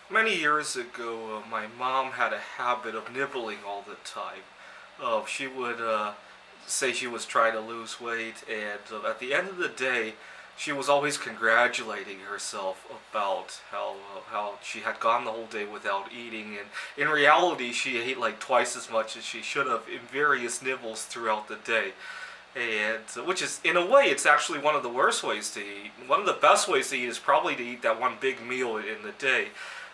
Many years ago, my mom had a habit of nibbling all the time. She would say she was trying to lose weight, and at the end of the day, she was always congratulating herself about how she had gone the whole day without eating, and in reality, she ate like twice as much as she should have in various nibbles throughout the day. And which is, in a way, it's actually one of the worst ways to eat. One of the best ways to eat is probably to eat that one big meal in the day.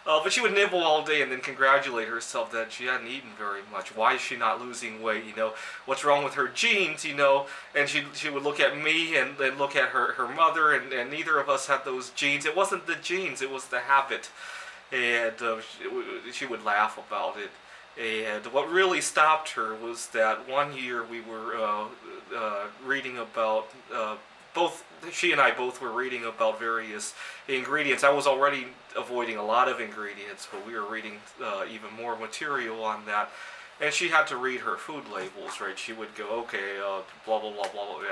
But she would nibble all day and then congratulate herself that she hadn't eaten very much. Why is she not losing weight? What's wrong with her genes? And she would look at me and look at her mother, and neither of us had those genes. It wasn't the genes, it was the habit. And she would laugh about it. And what really stopped her was that one year we were reading about both she and I both were reading about various ingredients. I was already avoiding a lot of ingredients, but we were reading even more material on that. And she had to read her food labels, right? She would go, okay, blah, blah, blah, blah, blah,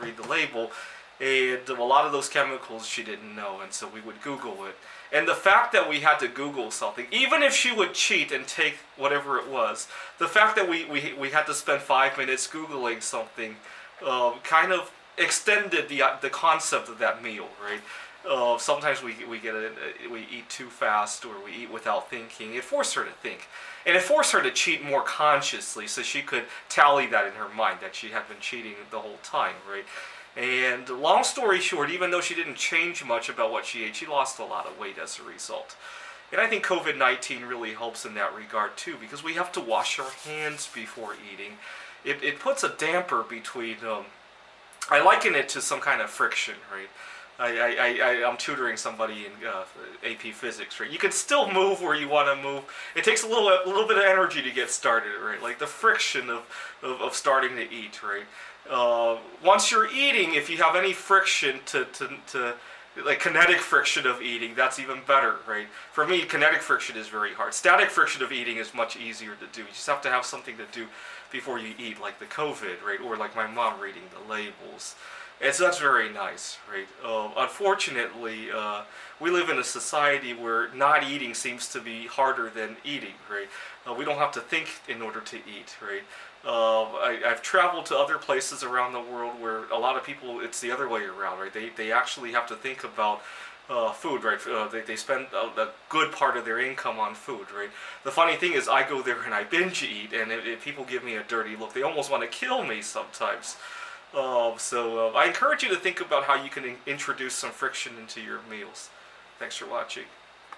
read the label. And a lot of those chemicals she didn't know, and so we would Google it. And the fact that we had to Google something, even if she would cheat and take whatever it was, the fact that we had to spend 5 minutes Googling something kind of extended the concept of that meal, right? Sometimes we eat too fast, or we eat without thinking. It forced her to think, and it forced her to cheat more consciously, so she could tally that in her mind that she had been cheating the whole time, right? And long story short, even though she didn't change much about what she ate, she lost a lot of weight as a result. And I think COVID-19 really helps in that regard too, because we have to wash our hands before eating. It puts a damper between I liken it to some kind of friction, right? I'm tutoring somebody in AP Physics, right? You can still move where you want to move. It takes a little bit of energy to get started, right? Like the friction of starting to eat, right? Once you're eating, if you have any friction to like kinetic friction of eating, that's even better, right? For me, kinetic friction is very hard. Static friction of eating is much easier to do. You just have to have something to do before you eat, like the COVID, right? Or like my mom reading the labels. And so that's very nice, right? Unfortunately, we live in a society where not eating seems to be harder than eating, right? We don't have to think in order to eat, right? I've traveled to other places around the world where a lot of people, it's the other way around, right? They actually have to think about food, right? They spend a good part of their income on food, right? The funny thing is, I go there and I binge eat, and if people give me a dirty look, they almost want to kill me sometimes. I encourage you to think about how you can introduce some friction into your meals. Thanks for watching.